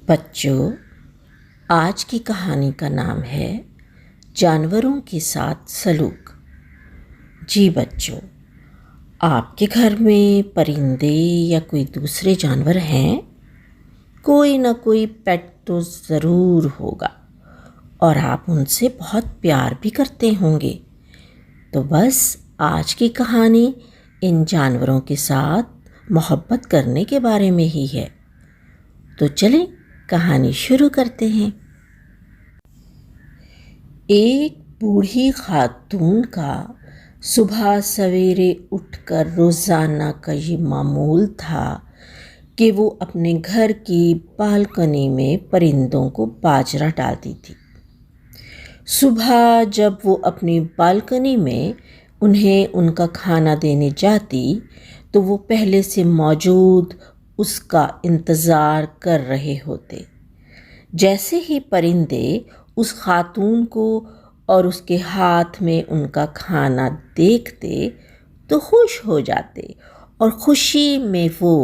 بچوں، آج کی کہانی کا نام ہے جانوروں کے ساتھ سلوک۔ جی بچوں، آپ کے گھر میں پرندے یا کوئی دوسرے جانور ہیں؟ کوئی نہ کوئی پیٹ تو ضرور ہوگا اور آپ ان سے بہت پیار بھی کرتے ہوں گے۔ تو بس آج کی کہانی ان جانوروں کے ساتھ محبت کرنے کے بارے میں ہی ہے۔ تو چلیں کہانی شروع کرتے ہیں۔ ایک بوڑھی خاتون کا صبح سویرے اٹھ کر روزانہ کا یہ معمول تھا کہ وہ اپنے گھر کی بالکنی میں پرندوں کو باجرہ ڈالتی تھی۔ صبح جب وہ اپنی بالکنی میں انہیں ان کا کھانا دینے جاتی تو وہ پہلے سے موجود اس کا انتظار کر رہے ہوتے۔ جیسے ہی پرندے اس خاتون کو اور اس کے ہاتھ میں ان کا کھانا دیکھتے تو خوش ہو جاتے اور خوشی میں وہ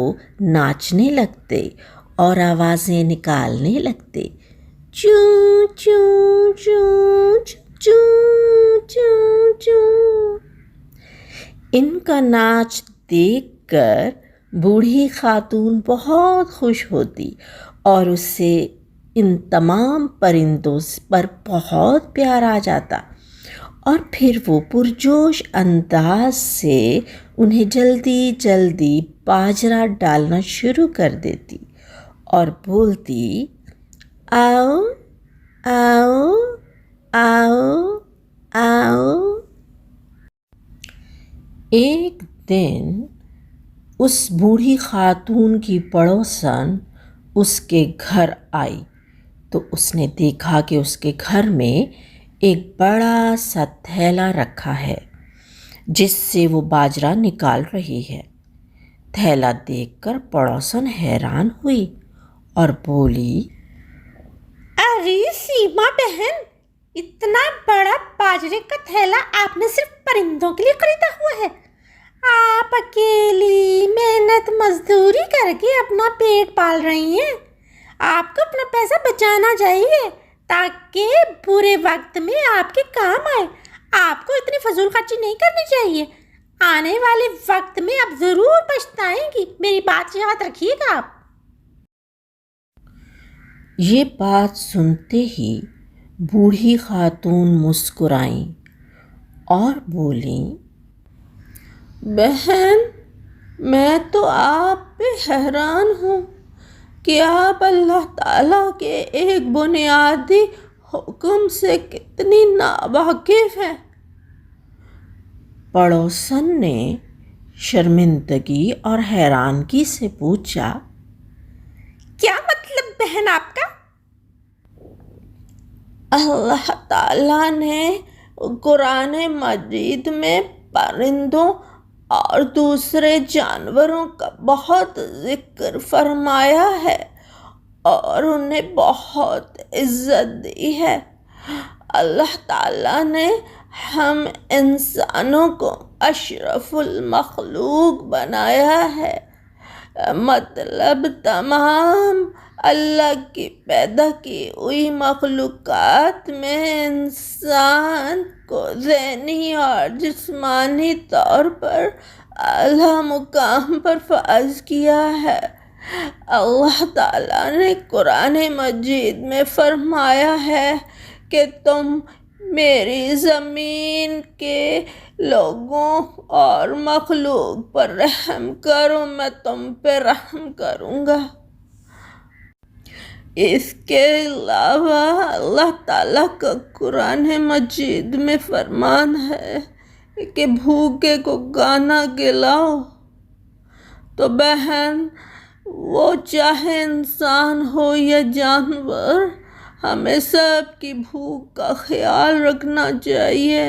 ناچنے لگتے اور آوازیں نکالنے لگتے، چوں چوں چوں چوں چوں چوں۔ ان کا ناچ دیکھ کر بوڑھی خاتون بہت خوش ہوتی اور اس سے ان تمام پرندوں پر بہت پیار آ جاتا، اور پھر وہ پرجوش انداز سے انہیں جلدی جلدی باجرہ ڈالنا شروع کر دیتی اور بولتی، آؤ آؤ آؤ آؤ۔ ایک دن اس بوڑھی خاتون کی پڑوسن اس کے گھر آئی تو اس نے دیکھا کہ اس کے گھر میں ایک بڑا سا تھیلا رکھا ہے جس سے وہ باجرہ نکال رہی ہے۔ تھیلا دیکھ کر پڑوسن حیران ہوئی اور بولی، ارے سیما بہن، اتنا بڑا باجرے کا تھیلا آپ نے صرف پرندوں کے لیے خریدا ہوا ہے؟ آپ اکیلی محنت مزدوری کر کے اپنا پیٹ پال رہی ہیں۔ آپ کو اپنا پیسہ بچانا چاہیے تاکہ برے وقت میں آپ کے کام آئے۔ آپ کو اتنی فضول خرچی نہیں کرنی چاہیے، آنے والے وقت میں آپ ضرور پچھتائیں گی، میری بات یاد رکھیے گا آپ۔ یہ بات سنتے ہی بوڑھی خاتون مسکرائیں اور بولیں، بہن، میں تو آپ پہ حیران ہوں کہ آپ اللہ تعالیٰ کے ایک بنیادی حکم سے کتنی ناواقف ہیں۔ پڑوسن نے شرمندگی اور حیرانگی سے پوچھا، کیا مطلب بہن آپ کا؟ اللہ تعالیٰ نے قرآن مجید میں پرندوں اور دوسرے جانوروں کا بہت ذکر فرمایا ہے اور انہیں بہت عزت دی ہے۔ اللہ تعالیٰ نے ہم انسانوں کو اشرف المخلوق بنایا ہے، مطلب تمام اللہ کی پیدا کی ہوئی مخلوقات میں انسان کو ذہنی اور جسمانی طور پر اعلیٰ مقام پر فائز کیا ہے۔ اللہ تعالیٰ نے قرآن مجید میں فرمایا ہے کہ تم میری زمین کے لوگوں اور مخلوق پر رحم کرو، میں تم پہ رحم کروں گا۔ اس کے علاوہ اللہ تعالیٰ کا قرآن مجید میں فرمان ہے کہ بھوکے کو کھانا کھلاؤ۔ تو بہن، وہ چاہے انسان ہو یا جانور، ہمیں سب کی بھوک کا خیال رکھنا چاہیے۔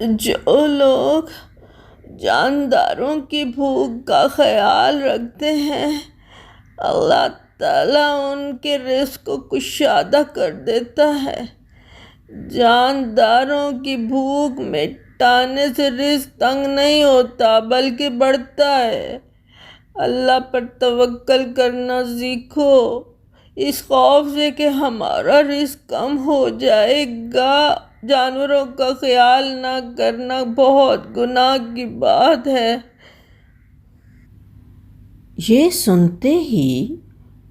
جو لوگ جانداروں کی بھوک کا خیال رکھتے ہیں، اللہ تعالیٰ ان کے رزق کو کشادہ کر دیتا ہے۔ جانداروں کی بھوک مٹانے سے رزق تنگ نہیں ہوتا بلکہ بڑھتا ہے۔ اللہ پر توکل کرنا سیکھو، اس خوف سے کہ ہمارا رزق کم ہو جائے گا جانوروں کا خیال نہ کرنا بہت گناہ کی بات ہے۔ یہ سنتے ہی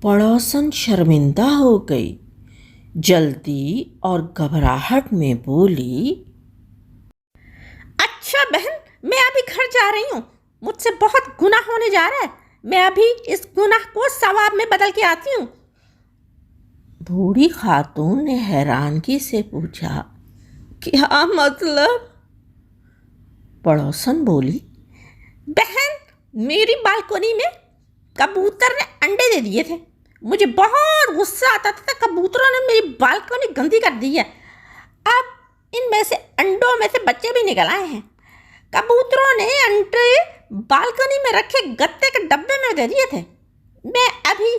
پڑوسن شرمندہ ہو گئی، جلدی اور گھبراہٹ میں بولی، اچھا بہن، میں ابھی گھر جا رہی ہوں، مجھ سے بہت گناہ ہونے جا رہا ہے، میں ابھی اس گناہ کو ثواب میں بدل کے آتی ہوں۔ بوڑھی خاتون نے حیرانگی سے پوچھا، کیا مطلب؟ پڑوسن بولی، بہن، میری بالکنی میں کبوتر نے انڈے دے دیے تھے، مجھے بہت غصہ آتا تھا، کبوتروں نے میری بالکنی گندی کر دی ہے، اب ان میں سے انڈوں میں سے بچے بھی نکل آئے ہیں، کبوتروں نے انڈے بالکنی میں رکھے گتے کے ڈبے میں دے دیے تھے، میں ابھی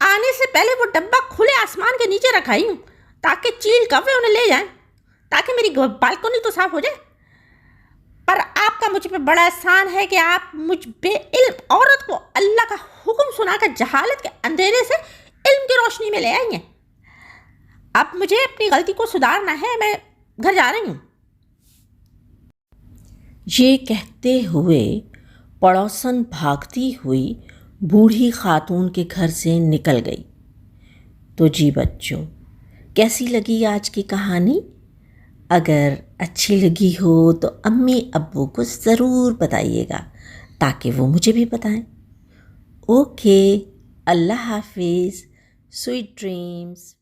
آنے سے پہلے وہ ڈبہ کھلے آسمان کے نیچے رکھائی ہوں تاکہ چیل کوے انہیں لے جائیں، تاکہ میری بالکنی تو صاف ہو جائے، پر آپ کا مجھ پہ بڑا احسان ہے کہ آپ مجھ بے علم عورت کو اللہ کا حکم سنا کر جہالت کے اندھیرے سے علم کی روشنی میں لے آئی ہیں۔ اب مجھے اپنی غلطی کو سدھارنا ہے، میں گھر جا رہی ہوں۔ یہ کہتے ہوئے پڑوسن بھاگتی ہوئی بوڑھی خاتون کے گھر سے نکل گئی۔ تو جی بچوں، کیسی لگی آج کی کہانی؟ اگر اچھی لگی ہو تو امی ابو کو ضرور بتائیے گا تاکہ وہ مجھے بھی بتائیں۔ اوکے، اللہ حافظ، سویٹ ڈریمز۔